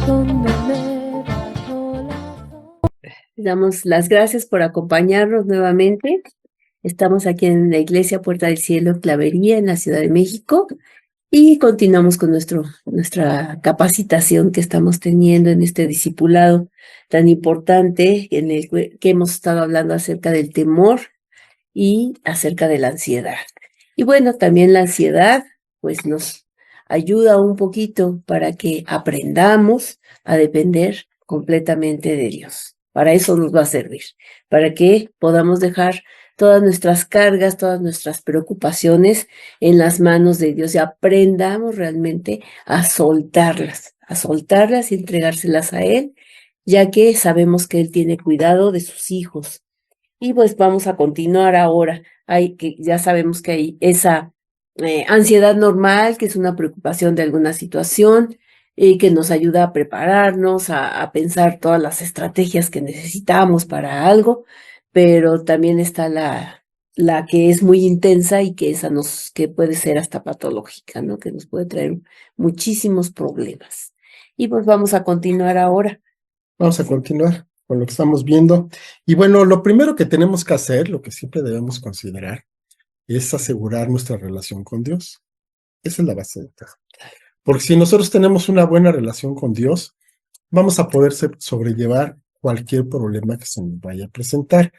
donde me bajo Damos las gracias por acompañarnos nuevamente. Estamos aquí en la Iglesia Puerta del Cielo, Clavería, en la Ciudad de México, y continuamos con nuestra capacitación que estamos teniendo en este discipulado tan importante en el que hemos estado hablando acerca del temor y acerca de la ansiedad. Y bueno, también la ansiedad pues nos ayuda un poquito para que aprendamos a depender completamente de Dios. Para eso nos va a servir, para que podamos dejar todas nuestras cargas, todas nuestras preocupaciones en las manos de Dios y aprendamos realmente a soltarlas y entregárselas a Él, ya que sabemos que Él tiene cuidado de sus hijos. Y pues vamos a continuar ahora. Ya sabemos que hay esa ansiedad normal, que es una preocupación de alguna situación, que nos ayuda a prepararnos, a pensar todas las estrategias que necesitamos para algo, pero también está la que es muy intensa y que que puede ser hasta patológica, ¿no? Que nos puede traer muchísimos problemas. Y pues vamos a continuar ahora. Vamos a continuar con lo que estamos viendo. Y bueno, lo primero que tenemos que hacer, lo que siempre debemos considerar, es asegurar nuestra relación con Dios. Esa es la base de todo. Porque si nosotros tenemos una buena relación con Dios, vamos a poder sobrellevar cualquier problema que se nos vaya a presentar.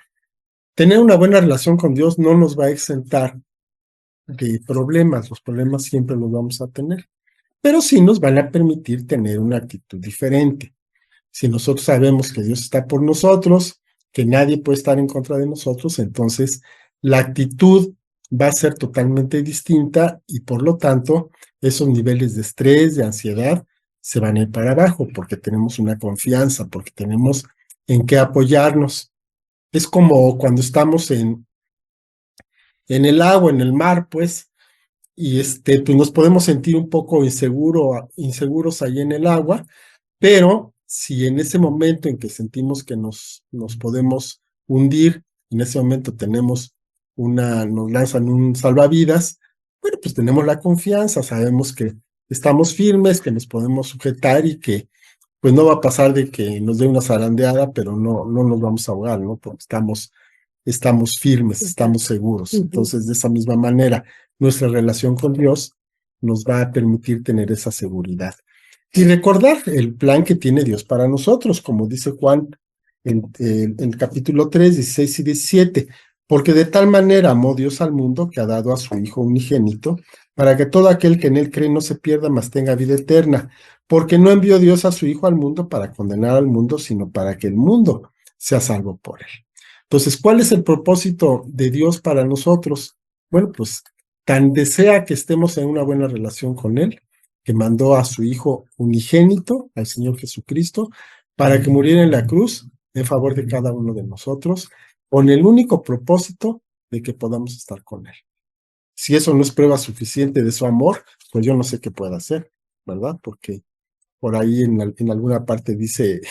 Tener una buena relación con Dios no nos va a exentar de problemas. Los problemas siempre los vamos a tener, pero sí nos van a permitir tener una actitud diferente. Si nosotros sabemos que Dios está por nosotros, que nadie puede estar en contra de nosotros, entonces la actitud va a ser totalmente distinta y por lo tanto esos niveles de estrés, de ansiedad, se van a ir para abajo porque tenemos una confianza, porque tenemos en qué apoyarnos. Es como cuando estamos en el agua, en el mar, pues, y pues nos podemos sentir un poco inseguros ahí en el agua, pero si en ese momento en que sentimos que nos podemos hundir, en ese momento nos lanzan un salvavidas, bueno, pues tenemos la confianza, sabemos que estamos firmes, que nos podemos sujetar y que pues no va a pasar de que nos dé una zarandeada, pero no nos vamos a ahogar, ¿no? Porque estamos firmes, estamos seguros. Entonces, de esa misma manera, nuestra relación con Dios nos va a permitir tener esa seguridad. Y recordar el plan que tiene Dios para nosotros, como dice Juan en capítulo 3, 16 y 17, porque de tal manera amó Dios al mundo que ha dado a su Hijo unigénito, para que todo aquel que en él cree no se pierda, mas tenga vida eterna, porque no envió Dios a su Hijo al mundo para condenar al mundo, sino para que el mundo sea salvo por él. Entonces, ¿cuál es el propósito de Dios para nosotros? Bueno, pues tan desea que estemos en una buena relación con Él, que mandó a su Hijo unigénito, al Señor Jesucristo, para que muriera en la cruz en favor de cada uno de nosotros, con el único propósito de que podamos estar con Él. Si eso no es prueba suficiente de su amor, pues yo no sé qué pueda hacer, ¿verdad? Porque por ahí en alguna parte dice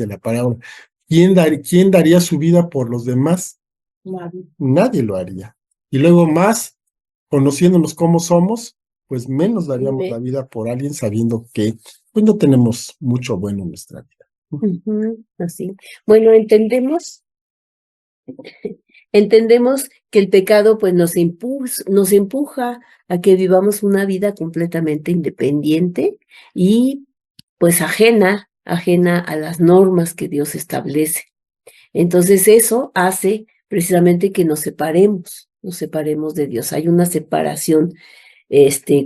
la palabra, ¿quién daría su vida por los demás? Nadie lo haría. Y luego más, conociéndonos cómo somos, pues menos daríamos la vida por alguien sabiendo que pues no tenemos mucho bueno en nuestra vida. Así. Bueno, entendemos que el pecado pues nos empuja a que vivamos una vida completamente independiente y pues ajena a las normas que Dios establece. Entonces eso hace precisamente que nos separemos de Dios. Hay una separación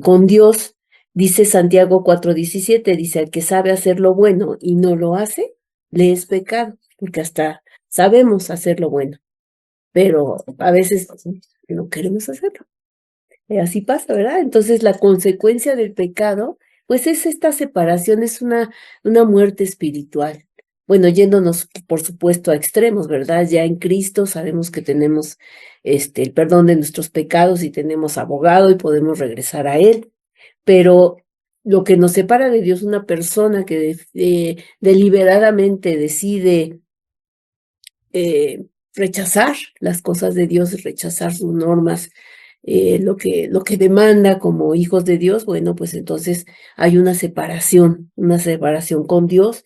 con Dios. Dice Santiago 4:17, dice, el que sabe hacer lo bueno y no lo hace, le es pecado, porque hasta sabemos hacer lo bueno, pero a veces no queremos hacerlo. Así pasa, ¿verdad? Entonces la consecuencia del pecado, pues es esta separación, es una muerte espiritual. Bueno, yéndonos, por supuesto, a extremos, ¿verdad? Ya en Cristo sabemos que tenemos el perdón de nuestros pecados y tenemos abogado y podemos regresar a Él. Pero lo que nos separa de Dios, una persona que deliberadamente decide rechazar las cosas de Dios, rechazar sus normas, lo que demanda como hijos de Dios, bueno, pues entonces hay una separación con Dios.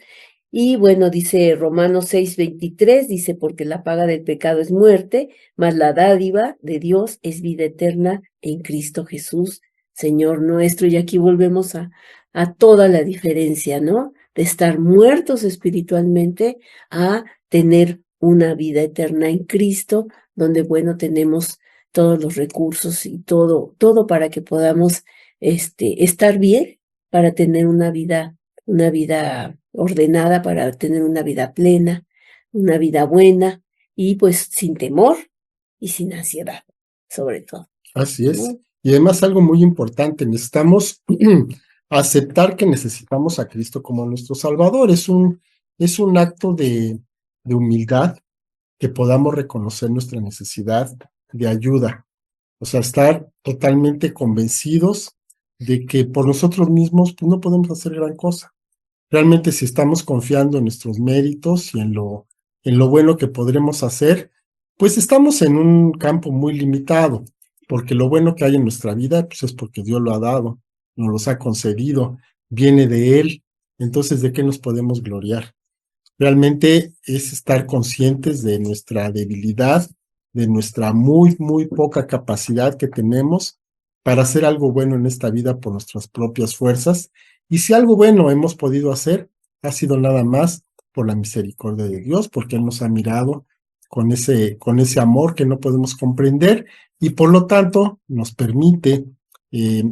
Y bueno, dice Romanos 6:23, dice, porque la paga del pecado es muerte, mas la dádiva de Dios es vida eterna en Cristo Jesús, Señor nuestro. Y aquí volvemos a toda la diferencia, ¿no? De estar muertos espiritualmente a tener una vida eterna en Cristo, donde, bueno, tenemos todos los recursos y todo para que podamos estar bien, para tener una vida ordenada, para tener una vida plena, una vida buena y pues sin temor y sin ansiedad, sobre todo, Así es. ¿no? Y además algo muy importante, necesitamos aceptar que necesitamos a Cristo como nuestro Salvador. Es un acto de humildad que podamos reconocer nuestra necesidad de ayuda. O sea, estar totalmente convencidos de que por nosotros mismos pues, no podemos hacer gran cosa. Realmente si estamos confiando en nuestros méritos y en lo bueno que podremos hacer, pues estamos en un campo muy limitado, porque lo bueno que hay en nuestra vida, pues es porque Dios lo ha dado, nos los ha concedido, viene de Él. Entonces, ¿de qué nos podemos gloriar? Realmente es estar conscientes de nuestra debilidad, de nuestra muy poca capacidad que tenemos para hacer algo bueno en esta vida por nuestras propias fuerzas. Y si algo bueno hemos podido hacer, ha sido nada más por la misericordia de Dios, porque Él nos ha mirado con ese amor que no podemos comprender y por lo tanto nos permite eh,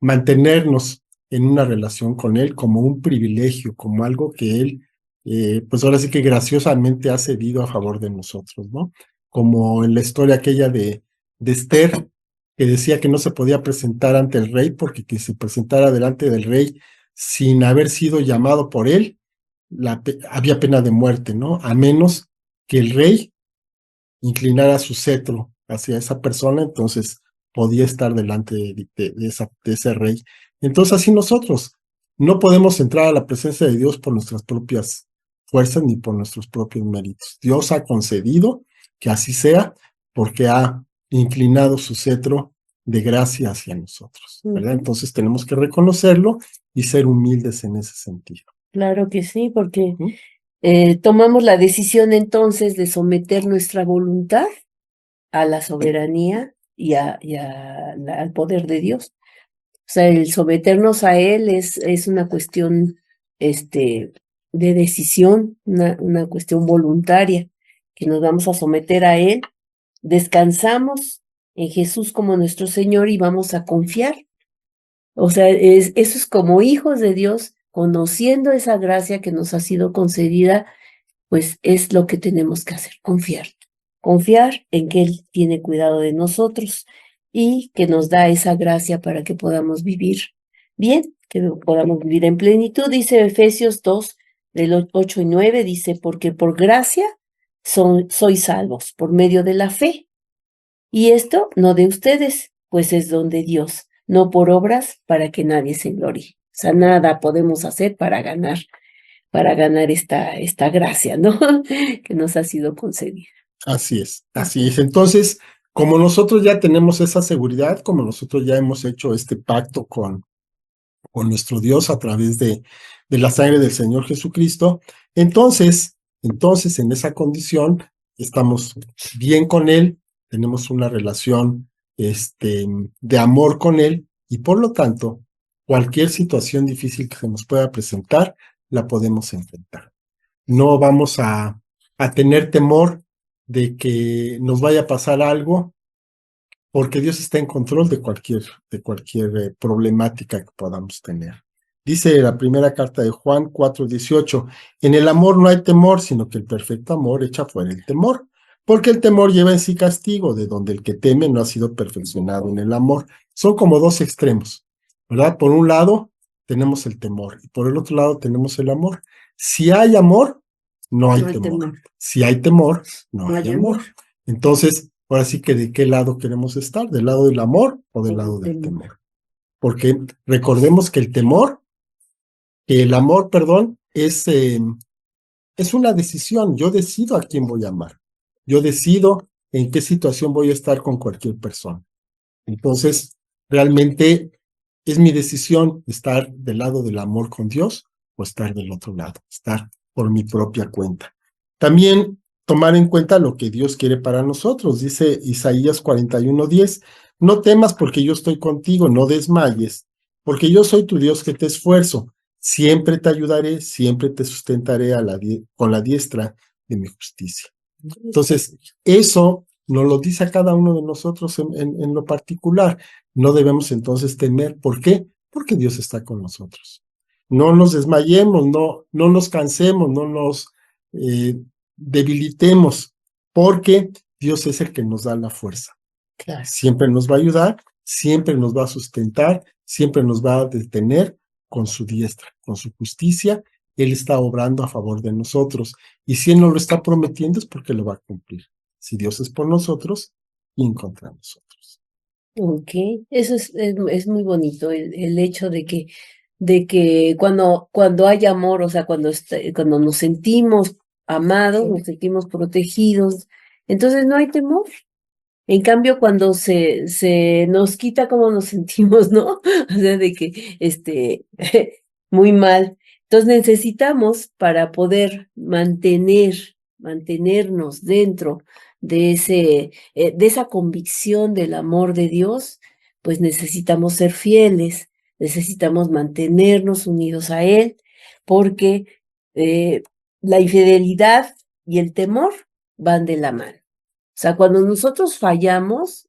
mantenernos en una relación con Él como un privilegio, como algo que Él pues ahora sí que graciosamente ha cedido a favor de nosotros, ¿no? Como en la historia aquella de Esther, que decía que no se podía presentar ante el rey porque que se presentara delante del rey sin haber sido llamado por él, había pena de muerte, ¿no? A menos que el rey inclinara su cetro hacia esa persona, entonces podía estar delante de ese rey. Entonces así nosotros no podemos entrar a la presencia de Dios por nuestras propias fuerzas ni por nuestros propios méritos. Dios ha concedido que así sea porque ha inclinado su cetro de gracia hacia nosotros, ¿verdad? Entonces tenemos que reconocerlo y ser humildes en ese sentido. Claro que sí, porque ¿Mm? tomamos la decisión entonces de someter nuestra voluntad a la soberanía al poder de Dios. O sea, el someternos a Él es una cuestión de decisión, una cuestión voluntaria, que nos vamos a someter a Él, descansamos en Jesús como nuestro Señor y vamos a confiar. O sea, eso es como hijos de Dios, conociendo esa gracia que nos ha sido concedida, pues es lo que tenemos que hacer, confiar. Confiar en que Él tiene cuidado de nosotros y que nos da esa gracia para que podamos vivir bien, que podamos vivir en plenitud. Dice Efesios 2, del 8 y 9, dice, porque por gracia sois salvos por medio de la fe. Y esto no de ustedes, pues es don de Dios, no por obras para que nadie se glorie. O sea, nada podemos hacer para ganar esta gracia, ¿no? Que nos ha sido concedida. Así es, así es. Entonces, como nosotros ya tenemos esa seguridad, como nosotros ya hemos hecho este pacto con nuestro Dios a través de la sangre del Señor Jesucristo, entonces en esa condición estamos bien con Él, tenemos una relación de amor con Él y por lo tanto, cualquier situación difícil que se nos pueda presentar, la podemos enfrentar. No vamos a tener temor de que nos vaya a pasar algo, porque Dios está en control de cualquier problemática que podamos tener. Dice la primera carta de Juan 4:18, en el amor no hay temor, sino que el perfecto amor echa fuera el temor, porque el temor lleva en sí castigo, de donde el que teme no ha sido perfeccionado en el amor. Son como dos extremos, ¿verdad? Por un lado tenemos el temor y por el otro lado tenemos el amor. Si hay amor, no hay temor. Si hay temor, no hay amor. Entonces, ahora sí que de qué lado queremos estar, del lado del amor o del lado del temor. Porque recordemos que el amor, perdón, es una decisión. Yo decido a quién voy a amar. Yo decido en qué situación voy a estar con cualquier persona. Entonces, realmente es mi decisión estar del lado del amor con Dios o estar del otro lado, estar por mi propia cuenta. También tomar en cuenta lo que Dios quiere para nosotros. Dice Isaías 41:10, no temas porque yo estoy contigo, no desmayes, porque yo soy tu Dios que te esfuerzo. Siempre te ayudaré, siempre te sustentaré con la diestra de mi justicia. Entonces, eso nos lo dice a cada uno de nosotros en lo particular. No debemos entonces temer. ¿Por qué? Porque Dios está con nosotros. No nos desmayemos, no nos cansemos, no nos eh, debilitemos, porque Dios es el que nos da la fuerza. Claro. Siempre nos va a ayudar, siempre nos va a sustentar, siempre nos va a detener con su diestra, con su justicia. Él está obrando a favor de nosotros. Y si Él nos lo está prometiendo es porque lo va a cumplir. Si Dios es por nosotros, ¿quién contra nosotros? Ok, eso es muy bonito, el hecho de que cuando hay amor, o sea, cuando nos sentimos amados, nos sentimos protegidos, entonces no hay temor. En cambio, cuando se nos quita cómo nos sentimos, ¿no? O sea, de que, muy mal. Entonces necesitamos para poder mantenernos dentro de esa convicción del amor de Dios, pues necesitamos ser fieles, necesitamos mantenernos unidos a Él, porque eh, la infidelidad y el temor van de la mano. O sea, cuando nosotros fallamos,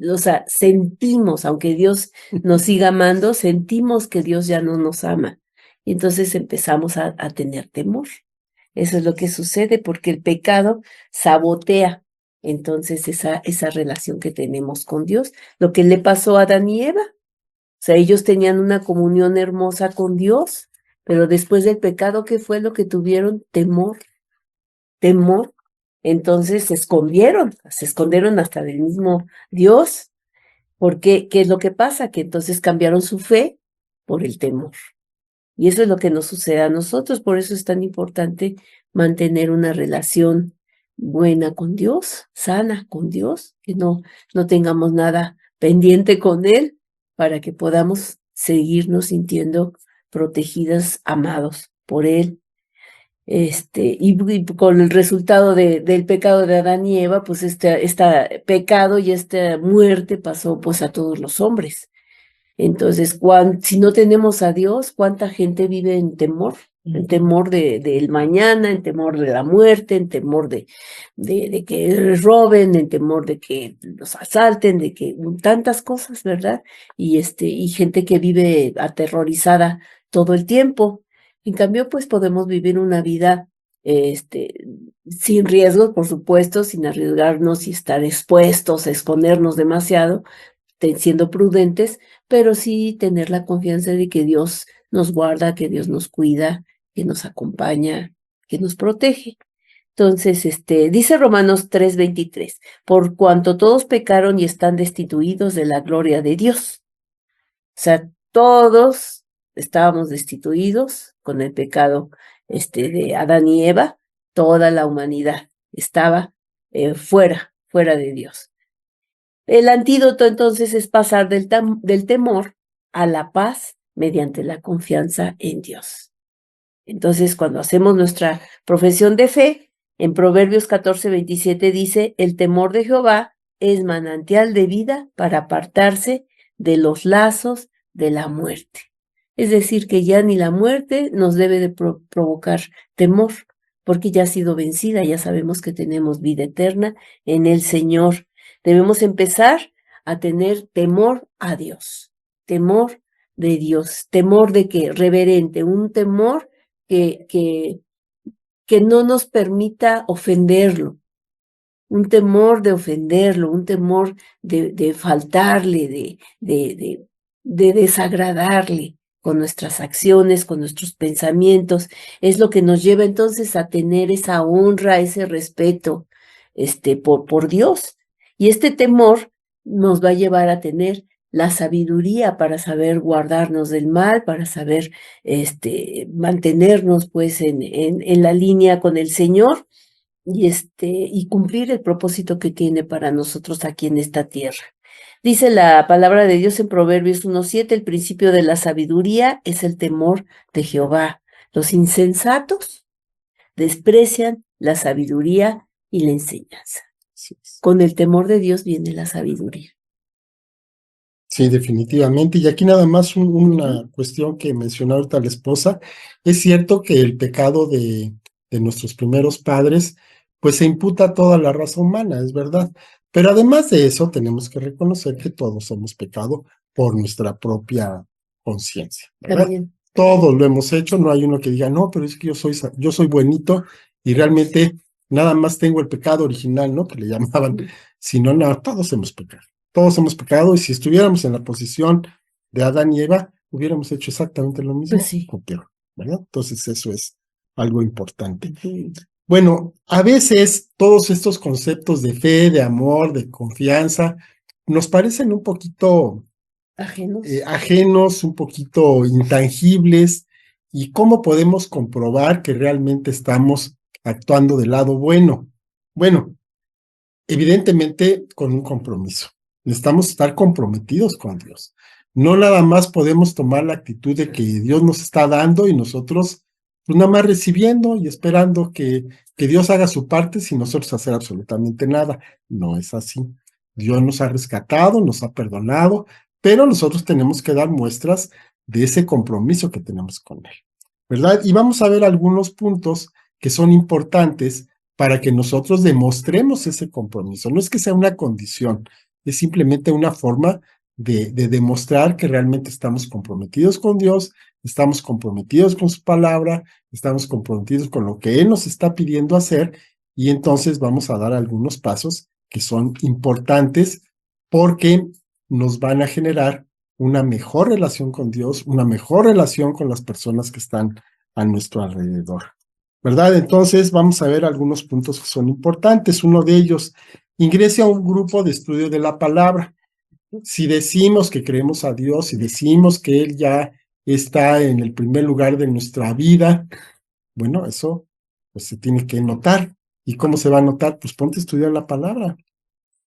o sea, sentimos, aunque Dios nos siga amando, sentimos que Dios ya no nos ama. Y entonces empezamos a tener temor. Eso es lo que sucede porque el pecado sabotea entonces esa relación que tenemos con Dios. Lo que le pasó a Adán y Eva. O sea, ellos tenían una comunión hermosa con Dios, pero después del pecado, ¿qué fue lo que tuvieron? Temor. Entonces se escondieron hasta del mismo Dios, porque ¿qué es lo que pasa? Que entonces cambiaron su fe por el temor. Y eso es lo que nos sucede a nosotros, por eso es tan importante mantener una relación buena con Dios, sana con Dios, que no tengamos nada pendiente con Él, para que podamos seguirnos sintiendo protegidas, amados por Él. Y con el resultado del pecado de Adán y Eva, pues este pecado y esta muerte pasó pues a todos los hombres. Entonces, si no tenemos a Dios, ¿cuánta gente vive en temor? En temor del mañana, en temor de la muerte, en temor de que les roben, en temor de que los asalten, de que tantas cosas, ¿verdad? Y gente que vive aterrorizada todo el tiempo. En cambio, pues podemos vivir una vida, sin riesgos, por supuesto, sin arriesgarnos y estar expuestos, a exponernos demasiado, siendo prudentes, pero sí tener la confianza de que Dios nos guarda, que Dios nos cuida, que nos acompaña, que nos protege. Entonces, dice Romanos 3:23, por cuanto todos pecaron y están destituidos de la gloria de Dios. O sea, todos estábamos destituidos con el pecado, de Adán y Eva, toda la humanidad estaba fuera de Dios. El antídoto entonces es pasar del temor a la paz mediante la confianza en Dios. Entonces, cuando hacemos nuestra profesión de fe, en Proverbios 14:27 dice, el temor de Jehová es manantial de vida para apartarse de los lazos de la muerte. Es decir, que ya ni la muerte nos debe de provocar temor, porque ya ha sido vencida, ya sabemos que tenemos vida eterna en el Señor. Debemos empezar a tener temor a Dios, temor de Dios, temor de que reverente, un temor que no nos permita ofenderlo, un temor de ofenderlo, un temor de faltarle, de desagradarle con nuestras acciones, con nuestros pensamientos. Es lo que nos lleva entonces a tener esa honra, ese respeto, por Dios. Y este temor nos va a llevar a tener la sabiduría para saber guardarnos del mal, para saber, mantenernos pues en la línea con el Señor y cumplir el propósito que tiene para nosotros aquí en esta tierra. Dice la palabra de Dios en Proverbios 1:7, el principio de la sabiduría es el temor de Jehová. Los insensatos desprecian la sabiduría y la enseñanza. Sí, Con el temor de Dios viene la sabiduría. sí, definitivamente. Y aquí nada más una cuestión que mencionó ahorita la esposa. Es cierto que el pecado de nuestros primeros padres, pues se imputa a toda la raza humana, es verdad. Pero además de eso, tenemos que reconocer que todos hemos pecado por nuestra propia conciencia, ¿verdad? También. Todos lo hemos hecho, no hay uno que diga, no, pero es que yo soy buenito y realmente nada más tengo el pecado original, ¿no? Que le llamaban, sino, no, todos hemos pecado. Todos hemos pecado y si estuviéramos en la posición de Adán y Eva, hubiéramos hecho exactamente lo Pues mismo, sí. ¿verdad? Entonces eso es algo importante. Ujú. Bueno, a veces todos estos conceptos de fe, de amor, de confianza, nos parecen un poquito Ajenos. ajenos, un poquito intangibles, y cómo podemos comprobar que realmente estamos actuando del lado bueno. Bueno, evidentemente con un compromiso. Necesitamos estar comprometidos con Dios. No nada más podemos tomar la actitud de que Dios nos está dando y nosotros pues nada más recibiendo y esperando que Dios haga su parte sin nosotros hacer absolutamente nada. No es así. Dios nos ha rescatado, nos ha perdonado, pero nosotros tenemos que dar muestras de ese compromiso que tenemos con Él, ¿verdad? Y vamos a ver algunos puntos que son importantes para que nosotros demostremos ese compromiso. No es que sea una condición, es simplemente una forma de demostrar que realmente estamos comprometidos con Dios, estamos comprometidos con su palabra, estamos comprometidos con lo que Él nos está pidiendo hacer, y entonces vamos a dar algunos pasos que son importantes porque nos van a generar una mejor relación con Dios, una mejor relación con las personas que están a nuestro alrededor, ¿verdad? Entonces vamos a ver algunos puntos que son importantes. Uno de ellos, ingrese a un grupo de estudio de la palabra. Si decimos que creemos a Dios, si decimos que Él ya está en el primer lugar de nuestra vida, bueno, eso pues se tiene que notar. ¿Y cómo se va a notar? Pues ponte a estudiar la palabra.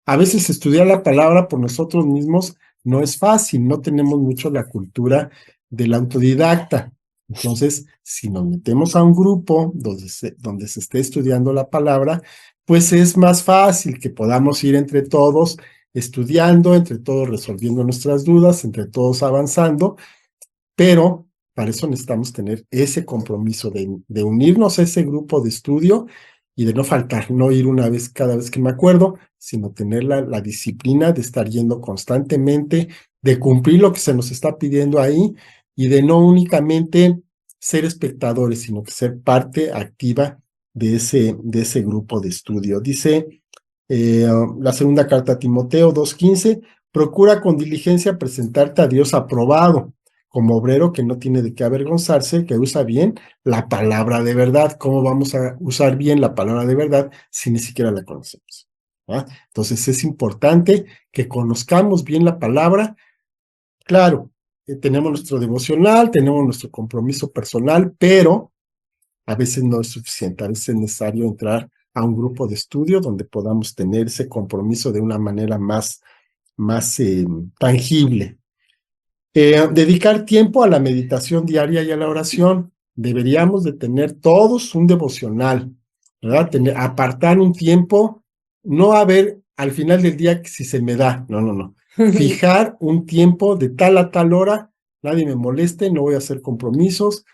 A veces estudiar la palabra por nosotros mismos no es fácil, no tenemos mucho la cultura del autodidacta. Entonces, si nos metemos a un grupo donde se esté estudiando la palabra, pues es más fácil que podamos ir entre todos estudiando, entre todos resolviendo nuestras dudas, entre todos avanzando, pero para eso necesitamos tener ese compromiso de unirnos a ese grupo de estudio y de no faltar, no ir una vez cada vez que me acuerdo, sino tener la disciplina de estar yendo constantemente, de cumplir lo que se nos está pidiendo ahí y de no únicamente ser espectadores, sino que ser parte activa de ese grupo de estudio. Dice la segunda carta a Timoteo 2:15, procura con diligencia presentarte a Dios aprobado, como obrero que no tiene de qué avergonzarse, que usa bien la palabra de verdad. ¿Cómo vamos a usar bien la palabra de verdad si ni siquiera la conocemos? ¿Ah? Entonces es importante que conozcamos bien la palabra. Claro, tenemos nuestro devocional, tenemos nuestro compromiso personal, pero a veces no es suficiente. A veces es necesario entrar a un grupo de estudio donde podamos tener ese compromiso de una manera más tangible. Dedicar tiempo a la meditación diaria y a la oración. Deberíamos de tener todos un devocional, ¿verdad? Apartar un tiempo, no a ver al final del día si se me da, no. Fijar un tiempo de tal a tal hora, nadie me moleste, no voy a hacer compromisos,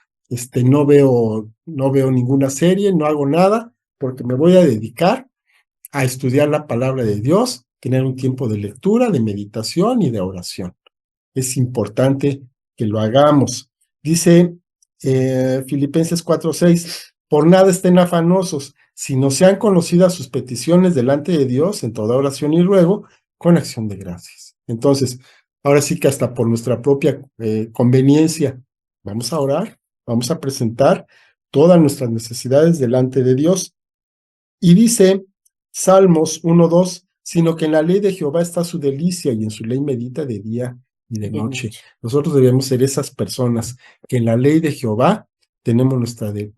no veo ninguna serie, no hago nada, porque me voy a dedicar a estudiar la palabra de Dios, tener un tiempo de lectura, de meditación y de oración. Es importante que lo hagamos. Dice Filipenses 4:6, por nada estén afanosos, sino sean conocidas sus peticiones delante de Dios en toda oración y ruego, con acción de gracias. Entonces, ahora sí que hasta por nuestra propia conveniencia, vamos a orar, vamos a presentar todas nuestras necesidades delante de Dios. Y dice Salmos 1:2, sino que en la ley de Jehová está su delicia y en su ley medita de día y de noche. Nosotros debemos ser esas personas que en la ley de Jehová tenemos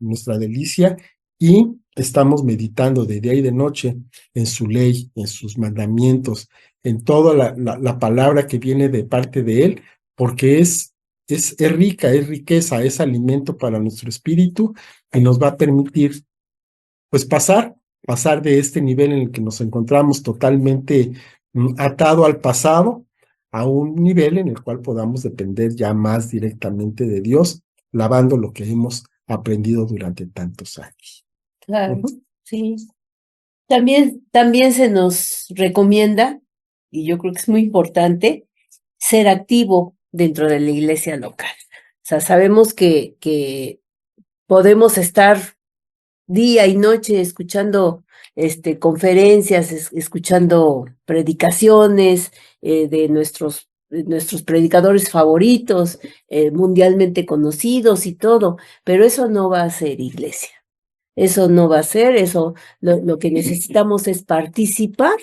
nuestra delicia y estamos meditando de día y de noche en su ley, en sus mandamientos, en toda la palabra que viene de parte de Él, porque es rica, es riqueza, es alimento para nuestro espíritu y nos va a permitir pues pasar de este nivel en el que nos encontramos totalmente atado al pasado a un nivel en el cual podamos depender ya más directamente de Dios, lavando lo que hemos aprendido durante tantos años. Claro, sí. También se nos recomienda, y yo creo que es muy importante, ser activo dentro de la iglesia local. O sea, sabemos que podemos estar día y noche escuchando conferencias, escuchando predicaciones de nuestros predicadores favoritos, mundialmente conocidos y todo, pero eso no va a ser iglesia. Eso no va a ser, eso lo que necesitamos es participar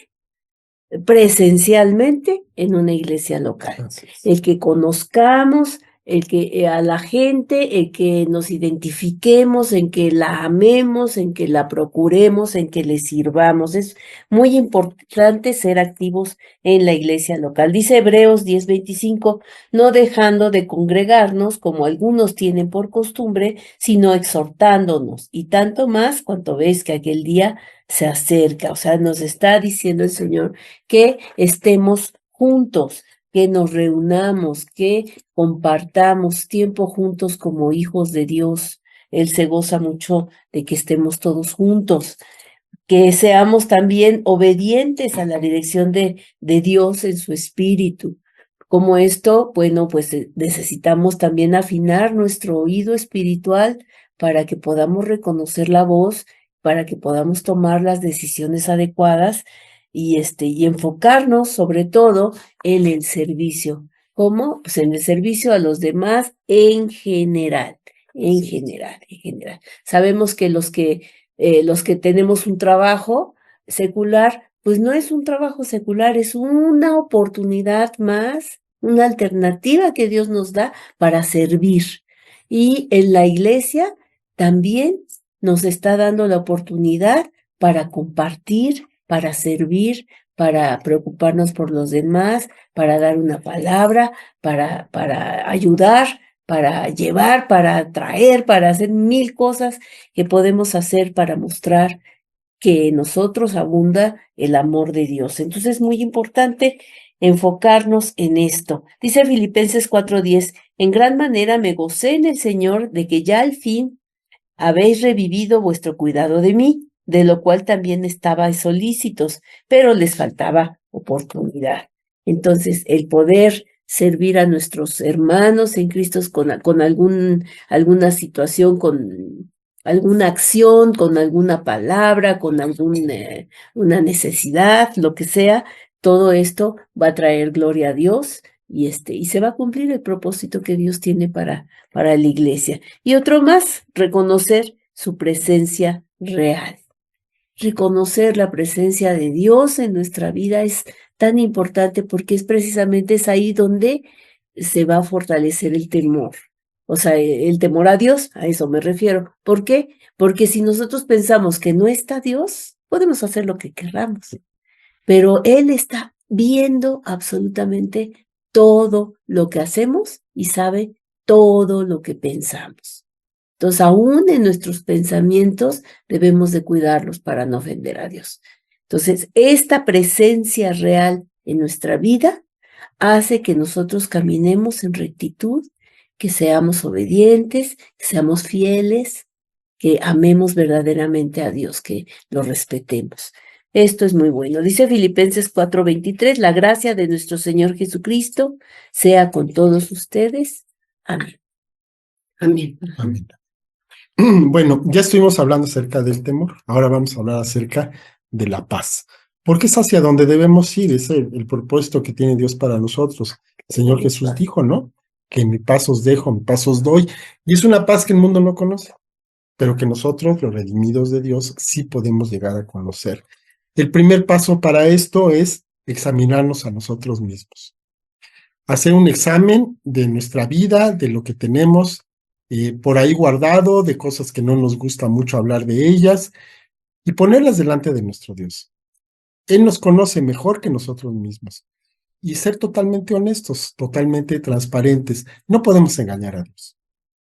presencialmente en una iglesia local. El que conozcamos, el que a la gente, el que nos identifiquemos, en que la amemos, en que la procuremos, en que le sirvamos. Es muy importante ser activos en la iglesia local. Dice Hebreos 10:25, no dejando de congregarnos como algunos tienen por costumbre, sino exhortándonos, y tanto más cuanto ves que aquel día se acerca. O sea, nos está diciendo el Señor que estemos juntos, que nos reunamos, que compartamos tiempo juntos como hijos de Dios. Él se goza mucho de que estemos todos juntos, que seamos también obedientes a la dirección de Dios en su espíritu. Como esto, bueno, pues necesitamos también afinar nuestro oído espiritual para que podamos reconocer la voz, para que podamos tomar las decisiones adecuadas y enfocarnos sobre todo en el servicio. ¿Cómo? Pues en el servicio a los demás en general, en general, en general. Sabemos que los que tenemos un trabajo secular, pues no es un trabajo secular, es una oportunidad más, una alternativa que Dios nos da para servir. Y en la iglesia también nos está dando la oportunidad para compartir, para servir, para preocuparnos por los demás, para dar una palabra, para ayudar, para llevar, para traer, para hacer mil cosas que podemos hacer para mostrar que en nosotros abunda el amor de Dios. Entonces es muy importante enfocarnos en esto. Dice Filipenses 4:10, en gran manera me gocé en el Señor de que ya al fin habéis revivido vuestro cuidado de mí, de lo cual también estabais solícitos, pero les faltaba oportunidad. Entonces, el poder servir a nuestros hermanos en Cristo con alguna situación, con alguna acción, con alguna palabra, con una necesidad, lo que sea, todo esto va a traer gloria a Dios y se va a cumplir el propósito que Dios tiene para la iglesia. Y otro más, reconocer su presencia real. Reconocer la presencia de Dios en nuestra vida es tan importante porque es ahí donde se va a fortalecer el temor. O sea, el temor a Dios, a eso me refiero. ¿Por qué? Porque si nosotros pensamos que no está Dios, podemos hacer lo que queramos, pero Él está viendo absolutamente todo lo que hacemos y sabe todo lo que pensamos. Entonces, aún en nuestros pensamientos debemos de cuidarlos para no ofender a Dios. Entonces, esta presencia real en nuestra vida hace que nosotros caminemos en rectitud, que seamos obedientes, que seamos fieles, que amemos verdaderamente a Dios, que lo respetemos. Esto es muy bueno. Dice Filipenses 4:23, la gracia de nuestro Señor Jesucristo sea con todos ustedes. Amén. Amén. Amén. Bueno, ya estuvimos hablando acerca del temor, ahora vamos a hablar acerca de la paz, porque es hacia donde debemos ir, es el propósito que tiene Dios para nosotros. El Señor Jesús dijo, ¿no? Que mi paz os dejo, mi paz os doy, y es una paz que el mundo no conoce, pero que nosotros, los redimidos de Dios, sí podemos llegar a conocer. El primer paso para esto es examinarnos a nosotros mismos, hacer un examen de nuestra vida, de lo que tenemos, por ahí guardado, de cosas que no nos gusta mucho hablar de ellas, y ponerlas delante de nuestro Dios. Él nos conoce mejor que nosotros mismos. Y ser totalmente honestos, totalmente transparentes. No podemos engañar a Dios.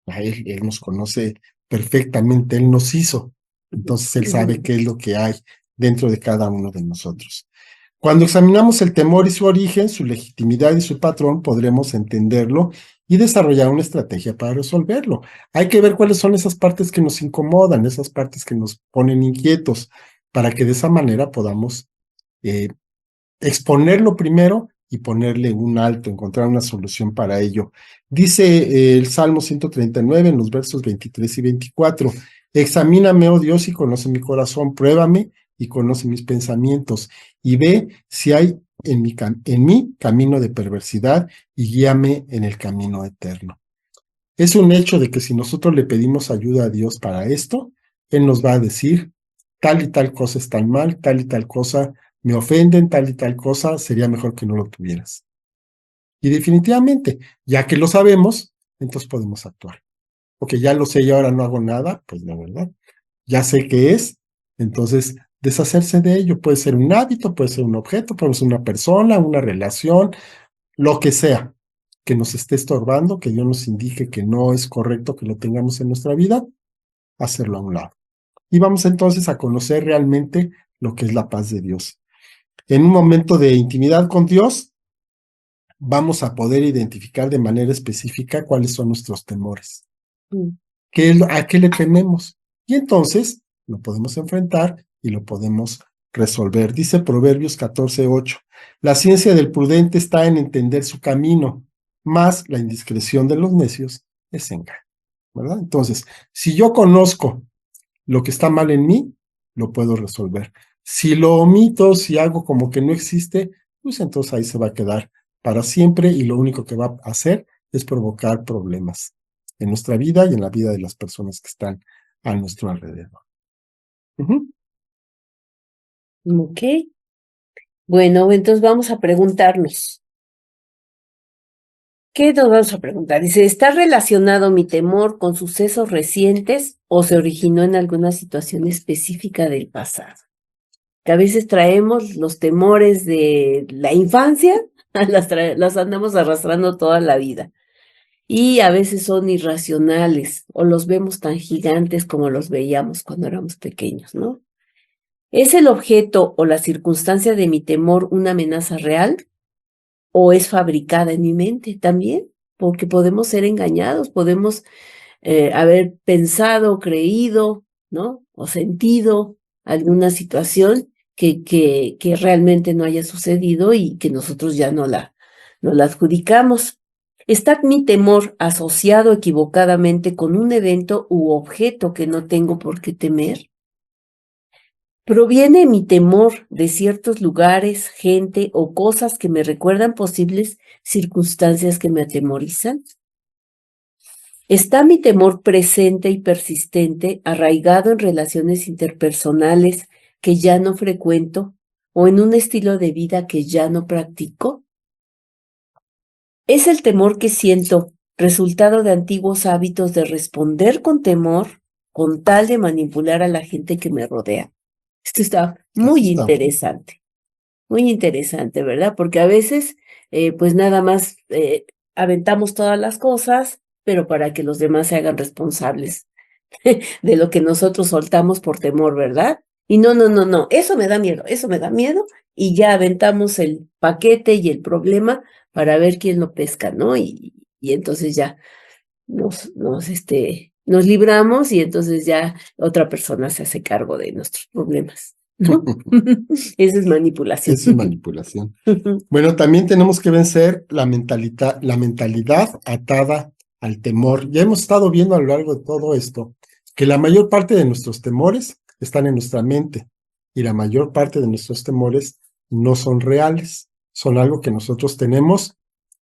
A Él nos conoce perfectamente, Él nos hizo. Entonces Él sabe qué es lo que hay dentro de cada uno de nosotros. Cuando examinamos el temor y su origen, su legitimidad y su patrón, podremos entenderlo y desarrollar una estrategia para resolverlo. Hay que ver cuáles son esas partes que nos incomodan, esas partes que nos ponen inquietos, para que de esa manera podamos exponerlo primero y ponerle un alto, encontrar una solución para ello. Dice el Salmo 139 en los versos 23 y 24, examíname, oh Dios, y conoce mi corazón, pruébame y conoce mis pensamientos, y ve si hay en mí camino de perversidad, y guíame en el camino eterno. Es un hecho de que si nosotros le pedimos ayuda a Dios para esto, Él nos va a decir, tal y tal cosa está mal, tal y tal cosa me ofenden, tal y tal cosa, sería mejor que no lo tuvieras. Y definitivamente, ya que lo sabemos, entonces podemos actuar. Porque ya lo sé y ahora no hago nada, pues la verdad, ya sé qué es, entonces deshacerse de ello puede ser un hábito, puede ser un objeto, puede ser una persona, una relación, lo que sea que nos esté estorbando, que Dios nos indique que no es correcto que lo tengamos en nuestra vida, hacerlo a un lado. Y vamos entonces a conocer realmente lo que es la paz de Dios. En un momento de intimidad con Dios, vamos a poder identificar de manera específica cuáles son nuestros temores. ¿A qué le tememos? Y entonces lo podemos enfrentar y lo podemos resolver. Dice Proverbios 14:8, la ciencia del prudente está en entender su camino, más la indiscreción de los necios es engaño, ¿verdad? Entonces, si yo conozco lo que está mal en mí, lo puedo resolver. Si lo omito, si hago como que no existe, pues entonces ahí se va a quedar para siempre y lo único que va a hacer es provocar problemas en nuestra vida y en la vida de las personas que están a nuestro alrededor. Ok. Bueno, entonces vamos a preguntarnos. ¿Qué nos vamos a preguntar? Dice, ¿está relacionado mi temor con sucesos recientes o se originó en alguna situación específica del pasado? Que a veces traemos los temores de la infancia, las andamos arrastrando toda la vida. Y a veces son irracionales o los vemos tan gigantes como los veíamos cuando éramos pequeños, ¿no? ¿Es el objeto o la circunstancia de mi temor una amenaza real o es fabricada en mi mente también? Porque podemos ser engañados, podemos haber pensado, creído, ¿no? O sentido alguna situación que realmente no haya sucedido y que nosotros ya no la adjudicamos. ¿Está mi temor asociado equivocadamente con un evento u objeto que no tengo por qué temer? ¿Proviene mi temor de ciertos lugares, gente o cosas que me recuerdan posibles circunstancias que me atemorizan? ¿Está mi temor presente y persistente, arraigado en relaciones interpersonales que ya no frecuento o en un estilo de vida que ya no practico? ¿Es el temor que siento resultado de antiguos hábitos de responder con temor con tal de manipular a la gente que me rodea? Esto está muy interesante, ¿verdad? Porque a veces, pues nada más aventamos todas las cosas, pero para que los demás se hagan responsables de lo que nosotros soltamos por temor, ¿verdad? Y no, eso me da miedo, y ya aventamos el paquete y el problema para ver quién lo pesca, ¿no? Y entonces ya nos libramos y entonces ya otra persona se hace cargo de nuestros problemas, ¿no? Esa es manipulación. Esa es manipulación. Bueno, también tenemos que vencer la mentalidad atada al temor. Ya hemos estado viendo a lo largo de todo esto que la mayor parte de nuestros temores están en nuestra mente y la mayor parte de nuestros temores no son reales, son algo que nosotros tenemos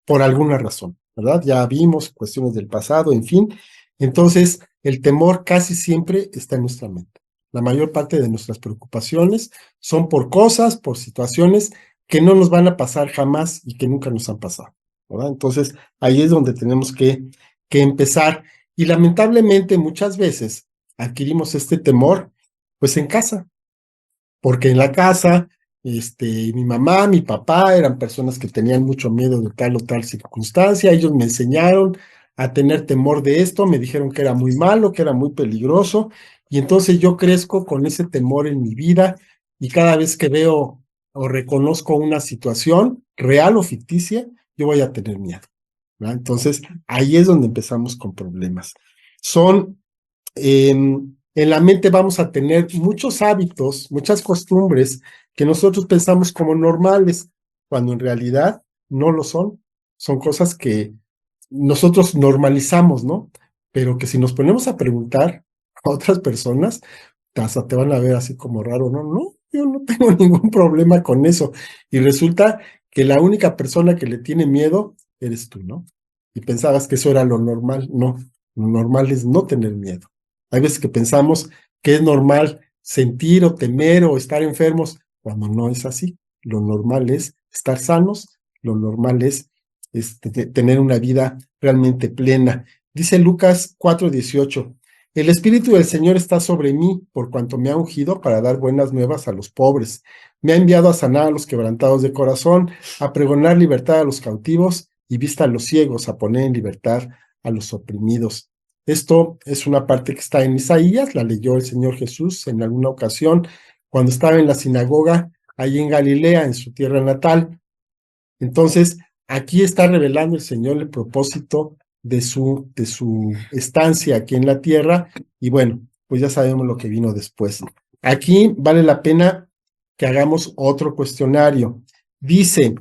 por alguna razón, ¿verdad? Ya vimos cuestiones del pasado, en fin. Entonces, el temor casi siempre está en nuestra mente. La mayor parte de nuestras preocupaciones son por cosas, por situaciones que no nos van a pasar jamás y que nunca nos han pasado, ¿verdad? Entonces, ahí es donde tenemos que empezar. Y lamentablemente muchas veces adquirimos este temor, pues en casa, porque en la casa, mi mamá, mi papá eran personas que tenían mucho miedo de tal o tal circunstancia, ellos me enseñaron a tener temor de esto, me dijeron que era muy malo, que era muy peligroso, y entonces yo crezco con ese temor en mi vida, y cada vez que veo o reconozco una situación real o ficticia, yo voy a tener miedo, ¿verdad? Entonces, ahí es donde empezamos con problemas. Son en la mente vamos a tener muchos hábitos, muchas costumbres que nosotros pensamos como normales, cuando en realidad no lo son. Son cosas que nosotros normalizamos, ¿no? Pero que si nos ponemos a preguntar a otras personas, hasta te van a ver así como raro, ¿no? No, yo no tengo ningún problema con eso. Y resulta que la única persona que le tiene miedo eres tú, ¿no? Y pensabas que eso era lo normal. No, lo normal es no tener miedo. Hay veces que pensamos que es normal sentir o temer o estar enfermos, cuando no es así. Lo normal es estar sanos, lo normal es tener una vida realmente plena. Dice Lucas 4:18, el Espíritu del Señor está sobre mí, por cuanto me ha ungido para dar buenas nuevas a los pobres. Me ha enviado a sanar a los quebrantados de corazón, a pregonar libertad a los cautivos y vista a los ciegos, a poner en libertad a los oprimidos. Esto es una parte que está en Isaías, la leyó el Señor Jesús en alguna ocasión cuando estaba en la sinagoga allí en Galilea, en su tierra natal. Entonces, aquí está revelando el Señor el propósito de su estancia aquí en la tierra, y bueno, pues ya sabemos lo que vino después. Aquí vale la pena que hagamos otro cuestionario. Dice,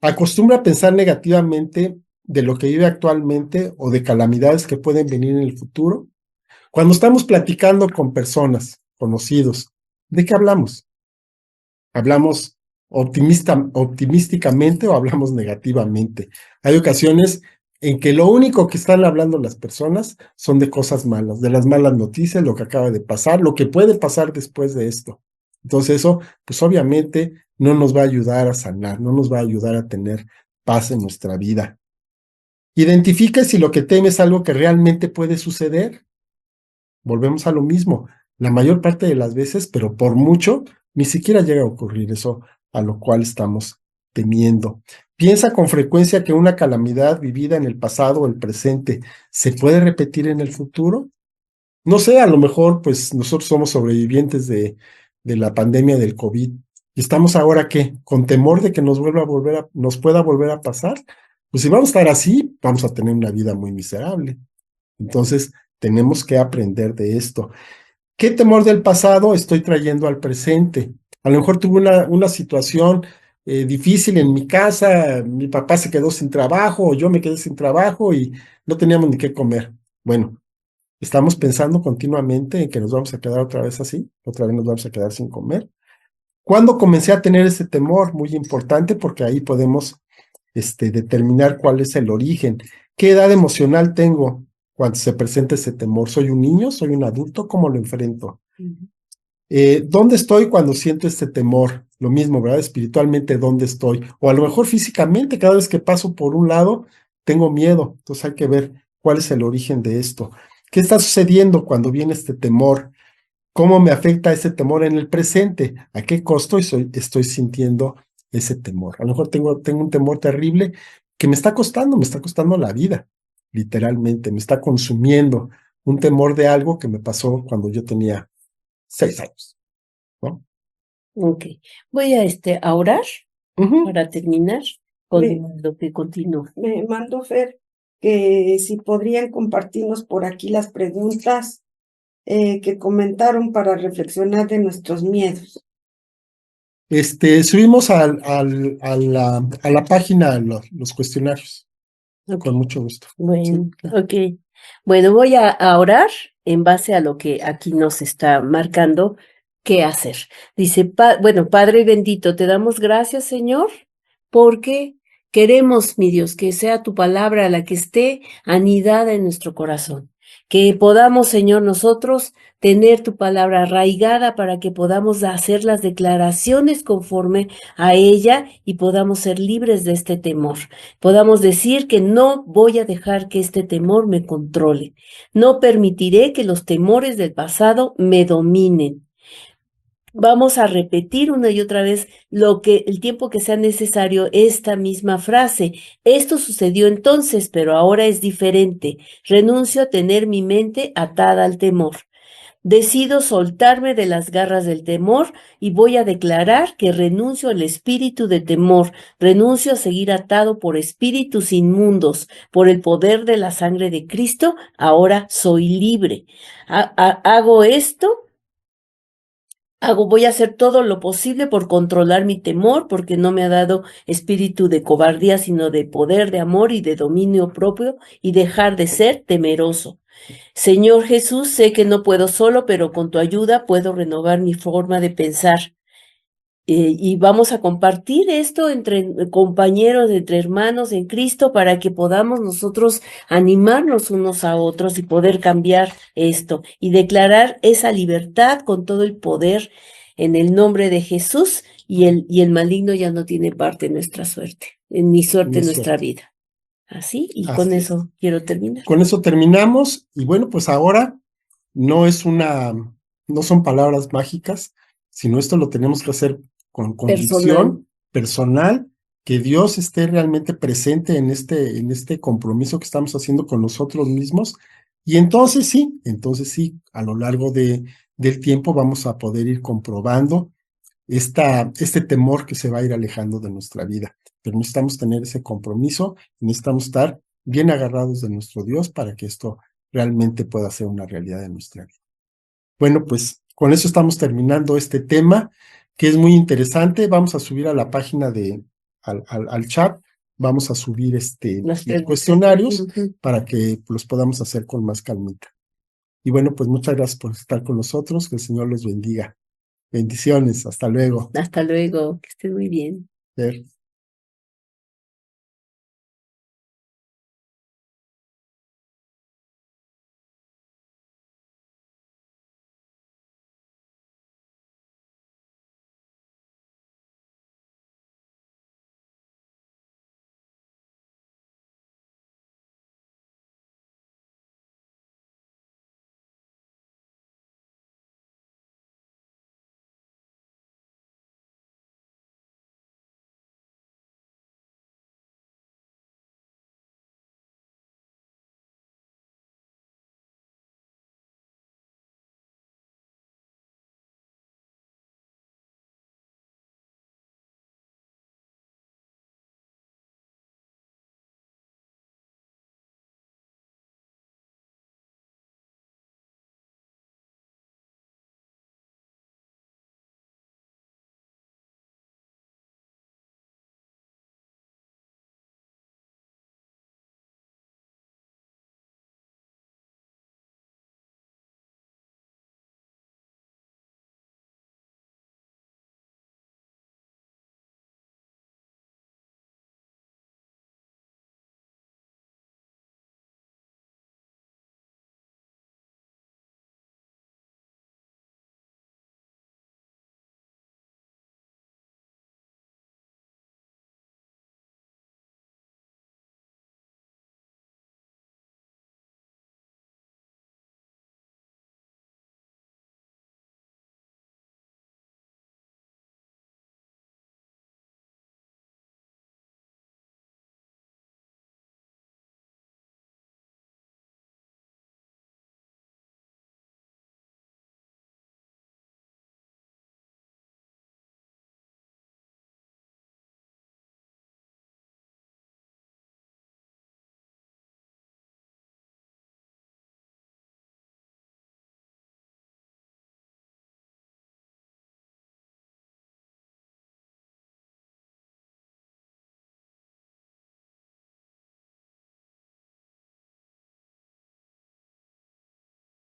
acostumbra a pensar negativamente de lo que vive actualmente o de calamidades que pueden venir en el futuro. Cuando estamos platicando con personas, conocidos, ¿de qué hablamos? ¿Hablamos optimísticamente o hablamos negativamente? Hay ocasiones en que lo único que están hablando las personas son de cosas malas, de las malas noticias, lo que acaba de pasar, lo que puede pasar después de esto. Entonces eso, pues obviamente no nos va a ayudar a sanar, no nos va a ayudar a tener paz en nuestra vida. Identifique si lo que teme es algo que realmente puede suceder. Volvemos a lo mismo. La mayor parte de las veces, pero por mucho, ni siquiera llega a ocurrir eso a lo cual estamos temiendo. Piensa con frecuencia que una calamidad vivida en el pasado o el presente se puede repetir en el futuro. No sé, a lo mejor pues nosotros somos sobrevivientes de la pandemia del COVID y estamos ahora ¿qué? Con temor de que nos pueda volver a pasar. Pues si vamos a estar así, vamos a tener una vida muy miserable. Entonces, tenemos que aprender de esto. ¿Qué temor del pasado estoy trayendo al presente? A lo mejor tuve una situación difícil en mi casa, mi papá se quedó sin trabajo o yo me quedé sin trabajo y no teníamos ni qué comer. Bueno, estamos pensando continuamente en que nos vamos a quedar otra vez así, otra vez nos vamos a quedar sin comer. ¿Cuándo comencé a tener ese temor? Muy importante porque ahí podemos determinar cuál es el origen. ¿Qué edad emocional tengo cuando se presenta ese temor? ¿Soy un niño? ¿Soy un adulto? ¿Cómo lo enfrento? ¿Dónde estoy cuando siento este temor? Lo mismo, ¿verdad? Espiritualmente, ¿dónde estoy? O a lo mejor físicamente, cada vez que paso por un lado, tengo miedo. Entonces hay que ver cuál es el origen de esto. ¿Qué está sucediendo cuando viene este temor? ¿Cómo me afecta ese temor en el presente? ¿A qué costo estoy sintiendo ese temor? A lo mejor tengo un temor terrible que me está costando la vida, literalmente, me está consumiendo un temor de algo que me pasó cuando yo tenía 6 años, ¿no? Ok. Voy a orar Ujú. para terminar con Me, lo que continúa. me mandó Fer que si podrían compartirnos por aquí las preguntas que comentaron para reflexionar de nuestros miedos. Subimos a la página los cuestionarios, Ok. con mucho gusto. Bueno, Sí. ok. Bueno, voy a orar en base a lo que aquí nos está marcando qué hacer. Dice, bueno, Padre bendito, te damos gracias, Señor, porque queremos, mi Dios, que sea tu palabra la que esté anidada en nuestro corazón. Que podamos, Señor, nosotros tener tu palabra arraigada para que podamos hacer las declaraciones conforme a ella y podamos ser libres de este temor. Podamos decir que no voy a dejar que este temor me controle. No permitiré que los temores del pasado me dominen. Vamos a repetir una y otra vez el tiempo que sea necesario esta misma frase. Esto sucedió entonces, pero ahora es diferente. Renuncio a tener mi mente atada al temor. Decido soltarme de las garras del temor y voy a declarar que renuncio al espíritu de temor, renuncio a seguir atado por espíritus inmundos, por el poder de la sangre de Cristo, ahora soy libre. Hago esto. Voy a hacer todo lo posible por controlar mi temor, porque no me ha dado espíritu de cobardía, sino de poder, de amor y de dominio propio, y dejar de ser temeroso. Señor Jesús, sé que no puedo solo, pero con tu ayuda puedo renovar mi forma de pensar. Y vamos a compartir esto entre compañeros, entre hermanos en Cristo, para que podamos nosotros animarnos unos a otros y poder cambiar esto y declarar esa libertad con todo el poder en el nombre de Jesús, y el maligno ya no tiene parte en nuestra suerte, ni suerte en nuestra vida. Así, y con eso quiero terminar. Con eso terminamos, y bueno, pues ahora no son palabras mágicas, sino esto lo tenemos que hacer con convicción personal, que Dios esté realmente presente en este compromiso que estamos haciendo con nosotros mismos, y entonces sí, a lo largo del tiempo vamos a poder ir comprobando este temor que se va a ir alejando de nuestra vida. Pero necesitamos tener ese compromiso, necesitamos estar bien agarrados de nuestro Dios para que esto realmente pueda ser una realidad en nuestra vida. Bueno, pues con eso estamos terminando este tema, que es muy interesante. Vamos a subir a la página al chat, vamos a subir los cuestionarios para que los podamos hacer con más calmita. Y bueno, pues muchas gracias por estar con nosotros, que el Señor los bendiga. Bendiciones, hasta luego. Hasta luego, que estén muy bien.